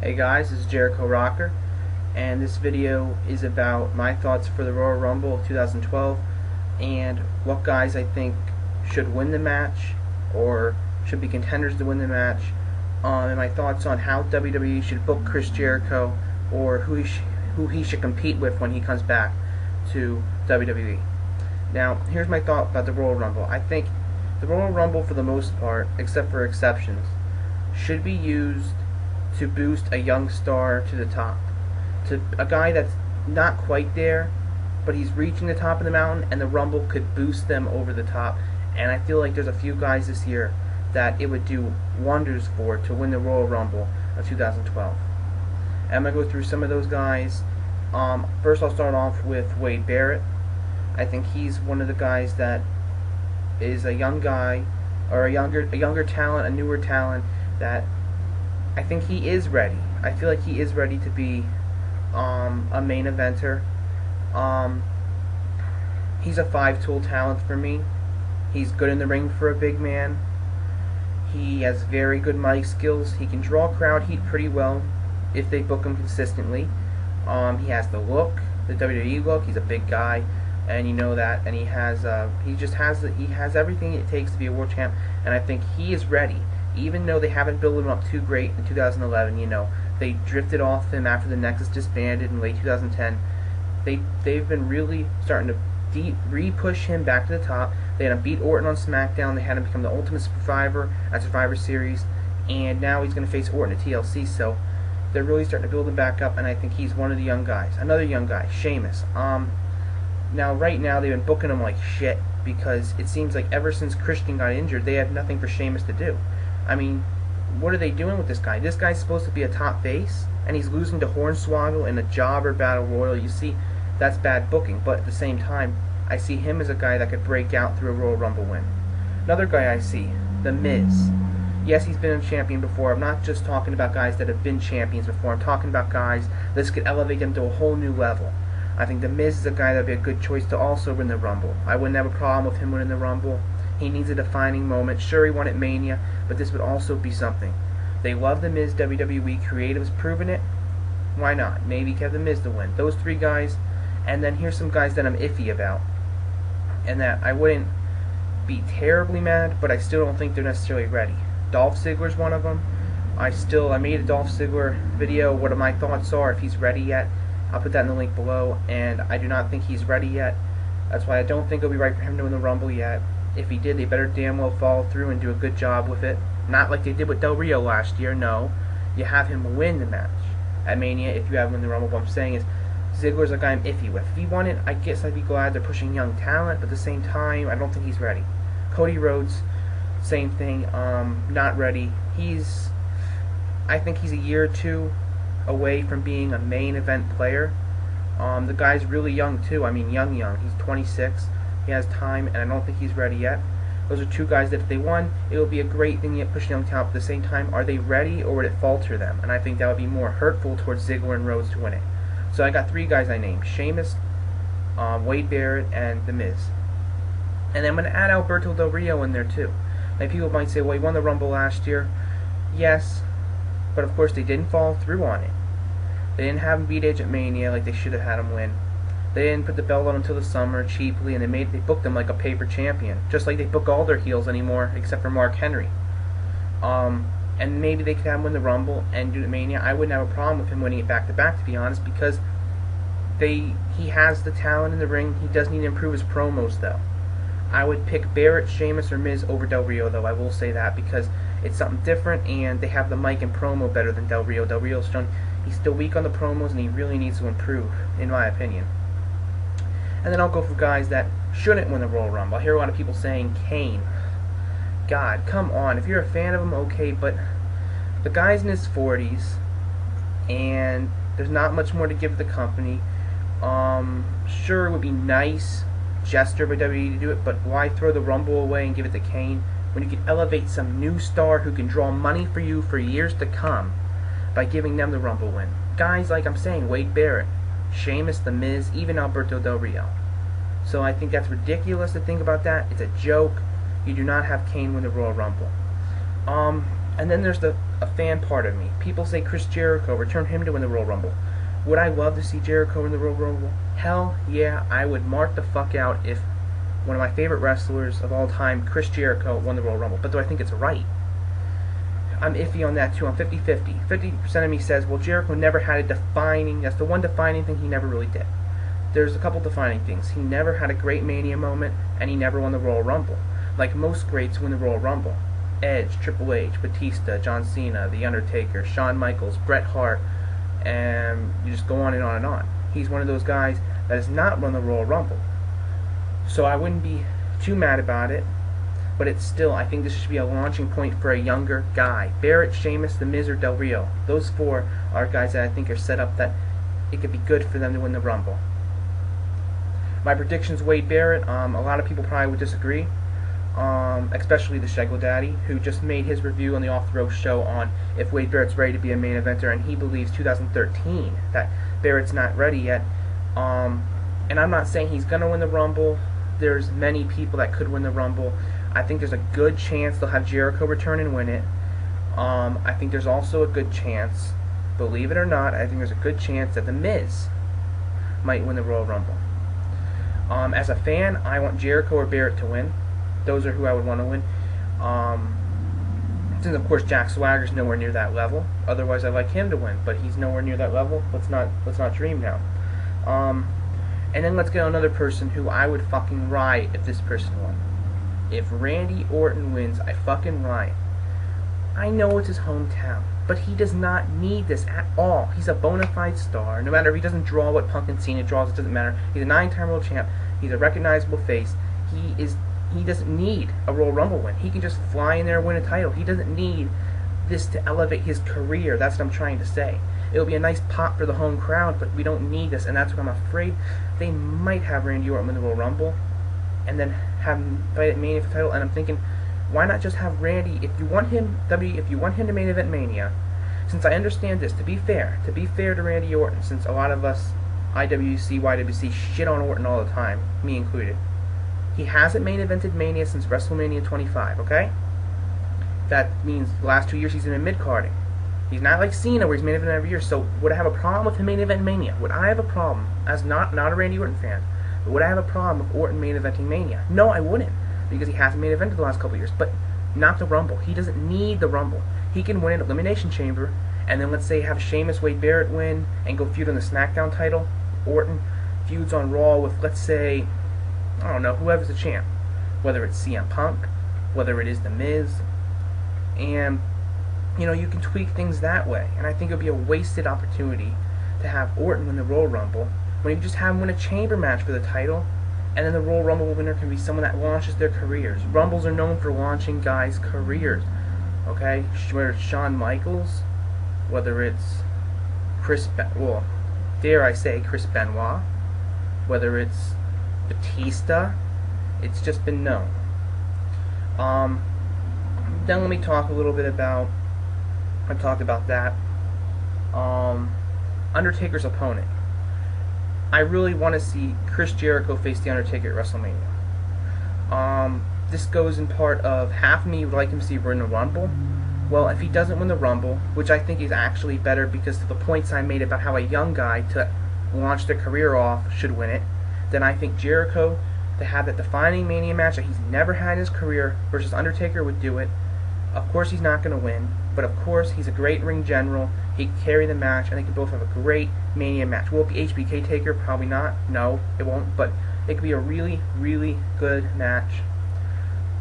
Hey guys, this is Jericho Rocker, and this video is about my thoughts for the Royal Rumble of 2012 and what guys I think should win the match or should be contenders to win the match, and my thoughts on how WWE should book Chris Jericho or who he should compete with when he comes back to WWE. Now, here's my thought about the Royal Rumble. I think the Royal Rumble, for the most part, except for exceptions, should be used to boost a young star to the top, to a guy that's not quite there, but he's reaching the top of the mountain, and the Rumble could boost them over the top. And I feel like there's a few guys this year that it would do wonders for to win the Royal Rumble of 2012. I'm going to go through some of those guys. First, I'll start off with Wade Barrett. I think he's one of the guys that is a young guy, or a younger talent, a newer talent, that I think he is ready. I feel like he is ready to be a main eventer. He's a five-tool talent for me. He's good in the ring for a big man. He has very good mic skills. He can draw crowd heat pretty well if they book him consistently. He has the look, the WWE look. He's a big guy, and you know that. And he has everything it takes to be a world champ. And I think he is ready. Even though they haven't built him up too great in 2011, you know, they drifted off him after the Nexus disbanded in late 2010. They've been really starting to re-push him back to the top. They had him beat Orton on SmackDown. They had him become the Ultimate Survivor at Survivor Series, and now he's going to face Orton at TLC. So they're really starting to build him back up, and I think he's one of the young guys. Another young guy, Sheamus. Now right now they've been booking him like shit because it seems like ever since Christian got injured, they have nothing for Sheamus to do. I mean, what are they doing with this guy? This guy's supposed to be a top face, and he's losing to Hornswoggle in a jobber battle royal. You see, that's bad booking, but at the same time, I see him as a guy that could break out through a Royal Rumble win. Another guy I see, The Miz. Yes, he's been a champion before. I'm not just talking about guys that have been champions before. I'm talking about guys that could elevate them to a whole new level. I think The Miz is a guy that would be a good choice to also win the Rumble. I wouldn't have a problem with him winning the Rumble. He needs a defining moment. Sure, he won at Mania, but this would also be something. They love The Miz. WWE Creative's proven it. Why not? Maybe have The Miz to win. Those three guys, and then here's some guys that I'm iffy about, and that I wouldn't be terribly mad, but I still don't think they're necessarily ready. Dolph Ziggler's one of them. I made a Dolph Ziggler video. What my thoughts are, if he's ready yet. I'll put that in the link below, and I do not think he's ready yet. That's why I don't think it'll be right for him to win the Rumble yet. If he did, they better damn well follow through and do a good job with it. Not like they did with Del Rio last year. No, you have him win the match at Mania if you have him in the Rumble. What I'm saying is, Ziggler's a guy I'm iffy with. If he won it, I guess I'd be glad they're pushing young talent, but at the same time, I don't think he's ready. Cody Rhodes, same thing, not ready. I think he's a year or two away from being a main event player. The guy's really young too. I mean, young. He's 26. He has time, and I don't think he's ready yet. Those are two guys that if they won, it would be a great thing to push young talent. At the same time, are they ready, or would it falter them? And I think that would be more hurtful towards Ziggler and Rhodes to win it. So I got three guys I named: Sheamus, Wade Barrett, and The Miz. And then I'm going to add Alberto Del Rio in there too. Now people might say, well, he won the Rumble last year. Yes, but of course they didn't follow through on it. They didn't have him beat Edge at Mania like they should have had him win. They didn't put the belt on until the summer cheaply, and they booked him like a paper champion, just like they book all their heels anymore, except for Mark Henry. And maybe they could have him win the Rumble and do the Mania. I wouldn't have a problem with him winning it back to back, to be honest, because he has the talent in the ring. He does need to improve his promos, though. I would pick Barrett, Sheamus, or Miz over Del Rio, though. I will say that because it's something different, and they have the mic and promo better than Del Rio. Del Rio's he's still weak on the promos, and he really needs to improve, in my opinion. And then I'll go for guys that shouldn't win the Royal Rumble. I hear a lot of people saying Kane. God, come on. If you're a fan of him, okay, but the guy's in his 40s, and there's not much more to give the company. Sure, it would be nice gesture by WWE to do it, but why throw the Rumble away and give it to Kane when you can elevate some new star who can draw money for you for years to come by giving them the Rumble win? Guys like I'm saying, Wade Barrett, Sheamus, The Miz, even Alberto Del Rio. So I think that's ridiculous to think about that. It's a joke. You do not have Kane win the Royal Rumble. And then there's a fan part of me. People say Chris Jericho, return him to win the Royal Rumble. Would I love to see Jericho in the Royal Rumble? Hell yeah, I would mark the fuck out if one of my favorite wrestlers of all time, Chris Jericho, won the Royal Rumble. But do I think it's right? I'm iffy on that too. I'm 50-50. 50% of me says, well, Jericho never had a defining, that's the one defining thing he never really did. There's a couple defining things. He never had a great Mania moment, and he never won the Royal Rumble. Like most greats win the Royal Rumble. Edge, Triple H, Batista, John Cena, The Undertaker, Shawn Michaels, Bret Hart, and you just go on and on and on. He's one of those guys that has not won the Royal Rumble. So I wouldn't be too mad about it, but it's still, I think this should be a launching point for a younger guy. Barrett, Sheamus, The Miz, or Del Rio. Those four are guys that I think are set up that it could be good for them to win the Rumble. My predictions, Wade Barrett. A lot of people probably would disagree, especially the Shegel Daddy, who just made his review on the Off the Road show on if Wade Barrett's ready to be a main eventer, and he believes 2013 that Barrett's not ready yet. And I'm not saying he's going to win the Rumble. There's many people that could win the Rumble. I think there's a good chance they'll have Jericho return and win it. I think there's also a good chance, believe it or not, I think there's a good chance that The Miz might win the Royal Rumble. As a fan, I want Jericho or Barrett to win. Those are who I would want to win. Since of course Jack Swagger's nowhere near that level. Otherwise, I'd like him to win, but he's nowhere near that level. Let's not dream now. And then let's get another person who I would fucking riot if this person won. If Randy Orton wins, I fucking riot. I know it's his hometown, but he does not need this at all. He's a bona fide star. No matter if he doesn't draw what Punk and Cena draws, it doesn't matter. He's a 9-time world champ. He's a recognizable face. He doesn't need a Royal Rumble win. He can just fly in there and win a title. He doesn't need this to elevate his career. That's what I'm trying to say. It'll be a nice pop for the home crowd, but we don't need this, and that's what I'm afraid. They might have Randy Orton win the Royal Rumble, and then have him fight at Mania for the title, and I'm thinking, why not just have Randy, if you want him to main event Mania, since I understand this, to be fair to Randy Orton, since a lot of us, YWC, shit on Orton all the time, me included, he hasn't main evented Mania since WrestleMania 25, okay? That means the last 2 years he's been in mid-carding. He's not like Cena where he's main evented every year, so would I have a problem with him main event Mania? Would I have a problem, as not a Randy Orton fan, but would I have a problem with Orton main eventing Mania? No, I wouldn't, because he hasn't main evented the last couple years, but not the Rumble. He doesn't need the Rumble. He can win an Elimination Chamber, and then let's say have Sheamus, Wade Barrett win, and go feud on the SmackDown title. Orton feuds on Raw with, let's say, I don't know, whoever's the champ. Whether it's CM Punk, whether it is The Miz, and you know, you can tweak things that way. And I think it would be a wasted opportunity to have Orton win the Royal Rumble when you just have him win a chamber match for the title, and then the Royal Rumble winner can be someone that launches their careers. Rumbles are known for launching guys' careers. Okay? Whether it's Shawn Michaels, whether it's Chris Benoit, whether it's Batista, it's just been known. Then let me talk a little bit about, I talked about that, Undertaker's opponent. I really want to see Chris Jericho face The Undertaker at WrestleMania. This goes in part of half of me would like him to see win the Rumble. Well, if he doesn't win the Rumble, which I think is actually better because of the points I made about how a young guy to launch their career off should win it, then I think Jericho, to have that defining Mania match that he's never had in his career versus Undertaker, would do it. Of course he's not going to win, but of course he's a great ring general. He can carry the match, and they can both have a great Mania match. Will it be HBK Taker? Probably not. No, it won't, but it could be a really, really good match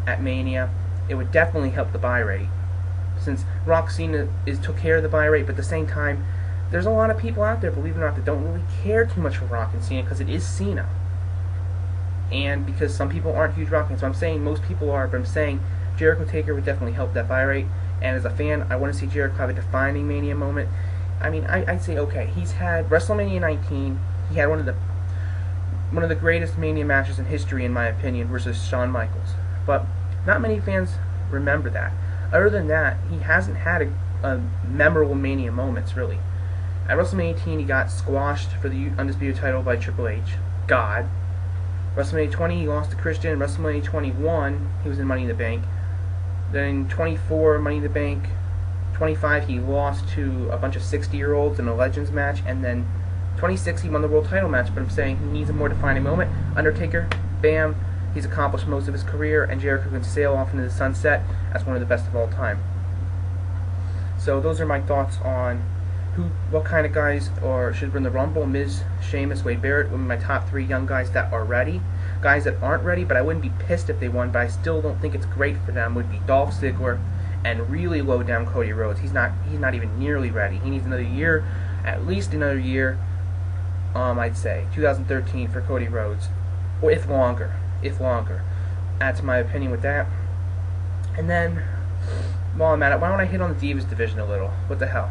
at Mania. It would definitely help the buy rate, since Rock Cena took care of the buy rate, but at the same time, there's a lot of people out there, believe it or not, that don't really care too much for Rock and Cena because it is Cena. And because some people aren't huge Rock fans, so I'm saying most people are, but I'm saying Jericho Taker would definitely help that buy rate. And as a fan, I want to see Jericho have a defining Mania moment. I mean, I'd say, okay, he's had WrestleMania 19. He had one of the greatest Mania matches in history, in my opinion, versus Shawn Michaels. But not many fans remember that. Other than that, he hasn't had a memorable Mania moments, really. At WrestleMania 18, he got squashed for the Undisputed title by Triple H. God. WrestleMania 20, he lost to Christian. WrestleMania 21, he was in Money in the Bank. Then 24, Money in the Bank, 25 he lost to a bunch of 60-year-olds in a Legends match, and then 26 he won the world title match. But I'm saying he needs a more defining moment. Undertaker, bam, he's accomplished most of his career, and Jericho can sail off into the sunset as one of the best of all time. So those are my thoughts on what kind of guys should win the Rumble. Miz, Sheamus, Wade Barrett would be my top 3 young guys that are ready. Guys that aren't ready, but I wouldn't be pissed if they won, but I still don't think it's great for them, would be Dolph Ziggler and really low down Cody Rhodes. He's not even nearly ready. He needs another year, at least another year. I'd say 2013 for Cody Rhodes, or if longer. That's my opinion with that. And then, while I'm at it, why don't I hit on the Divas division a little? What the hell?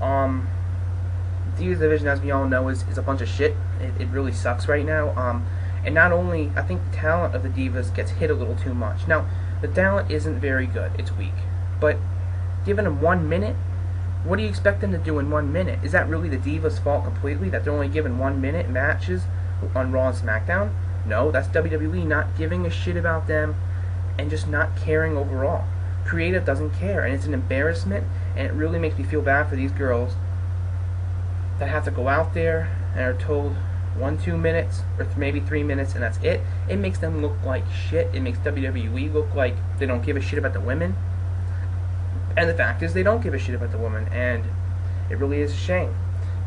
Divas division, as we all know, is a bunch of shit. It really sucks right now. And not only, I think the talent of the Divas gets hit a little too much. Now, the talent isn't very good. It's weak. But given them 1 minute, what do you expect them to do in 1 minute? Is that really the Divas' fault completely, that they're only given 1 minute matches on Raw and SmackDown? No, that's WWE not giving a shit about them and just not caring overall. Creative doesn't care, and it's an embarrassment, and it really makes me feel bad for these girls that have to go out there and are told 1-2 minutes, or maybe 3 minutes, and that's it. It makes them look like shit. It makes WWE look like they don't give a shit about the women. And the fact is, they don't give a shit about the women, and it really is a shame.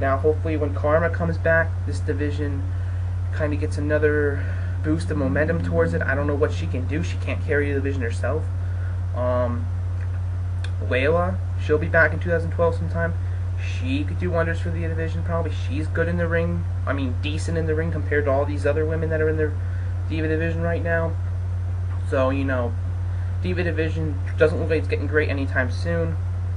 Now, hopefully, when Karma comes back, this division kind of gets another boost of momentum towards it. I don't know what she can do. She can't carry the division herself. Layla, she'll be back in 2012 sometime. She could do wonders for the division, probably. She's good in the ring. I mean, decent in the ring compared to all these other women that are in the Diva division right now. So, you know, Diva division doesn't look like it's getting great anytime soon.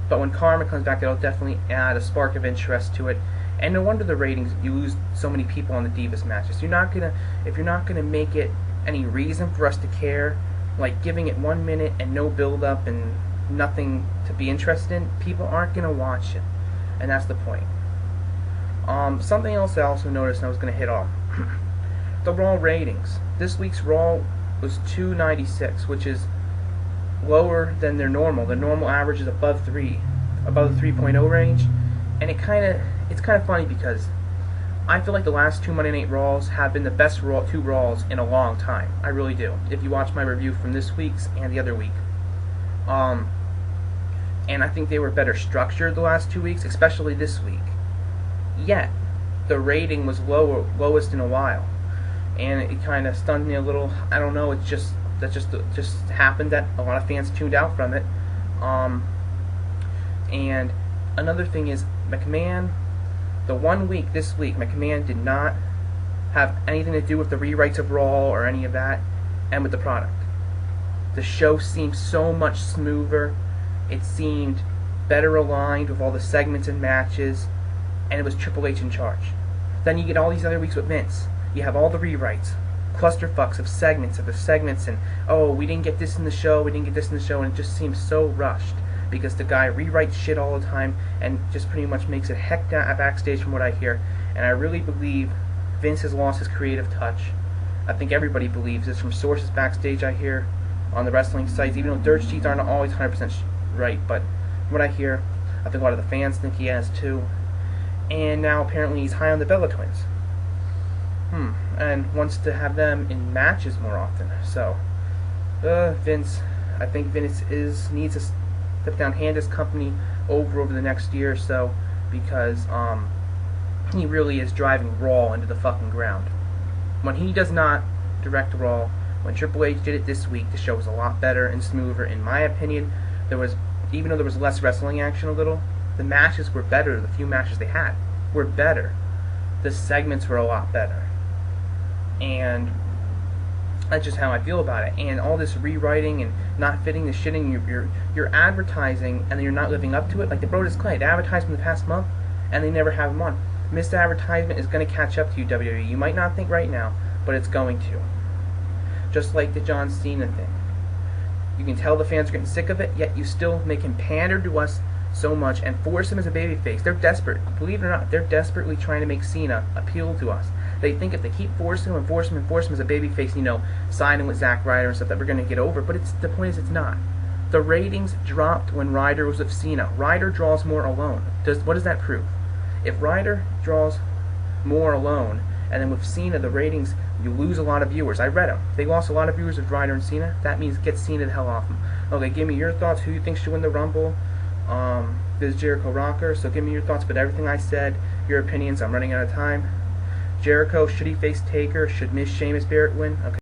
But when Karma comes back, it'll definitely add a spark of interest to it. And no wonder the ratings, you lose so many people on the Divas matches. If you're not gonna make it any reason for us to care, like giving it 1 minute and no build up and nothing to be interested in, people aren't gonna watch it. And that's the point. Something else I also noticed and I was going to hit on. The Raw ratings. This week's Raw was 296, which is lower than their normal. The normal average is above the 3.0 range. And it's kind of funny because I feel like the last 2 Monday Night Raws have been the best 2 Raws in a long time. I really do. If you watch my review from this week's and the other week. And I think they were better structured the last 2 weeks, especially this week. Yet, the rating was lowest in a while. And it kind of stunned me a little. I don't know, that just happened that a lot of fans tuned out from it. And another thing is, McMahon, the 1 week this week, McMahon did not have anything to do with the rewrites of Raw or any of that, and with the product. The show seemed so much smoother. It seemed better aligned with all the segments and matches, and it was Triple H in charge. Then you get all these other weeks with Vince. You have all the rewrites, clusterfucks of segments, and oh, we didn't get this in the show, and it just seems so rushed because the guy rewrites shit all the time and just pretty much makes it heck down backstage from what I hear. And I really believe Vince has lost his creative touch. I think everybody believes this from sources backstage I hear on the wrestling sites, even though dirt sheets aren't always 100% right, but from what I hear, I think a lot of the fans think he has too. And now apparently he's high on the Bella Twins. And wants to have them in matches more often. So, Vince, I think Vince needs to step down, hand his company over the next year or so, because he really is driving Raw into the fucking ground. When he does not direct Raw, when Triple H did it this week, the show was a lot better and smoother. In my opinion, even though there was less wrestling action a little, the matches were better. The few matches they had were better. The segments were a lot better. And that's just how I feel about it. And all this rewriting and not fitting the shit in you're advertising and then you're not living up to it. Like the Brodus Clay, they advertised in the past month and they never have them on. Missed advertisement is going to catch up to you, WWE. You might not think right now, but it's going to. Just like the John Cena thing. You can tell the fans are getting sick of it, yet you still make him pander to us so much and force him as a babyface. They're desperate. Believe it or not, they're desperately trying to make Cena appeal to us. They think if they keep forcing him and forcing him as a babyface, signing with Zack Ryder and stuff, that we're going to get over. But the point is, it's not. The ratings dropped when Ryder was with Cena. Ryder draws more alone. What does that prove? If Ryder draws more alone, and then with Cena the ratings, you lose a lot of viewers. I read them. They lost a lot of viewers with Ryder and Cena. That means get Cena the hell off them. Okay, give me your thoughts. Who you think should win the Rumble? This is Jericho Rocker, so give me your thoughts about everything I said, your opinions. I'm running out of time. Jericho, should he face Taker? Should Miz Sheamus Barrett win? Okay.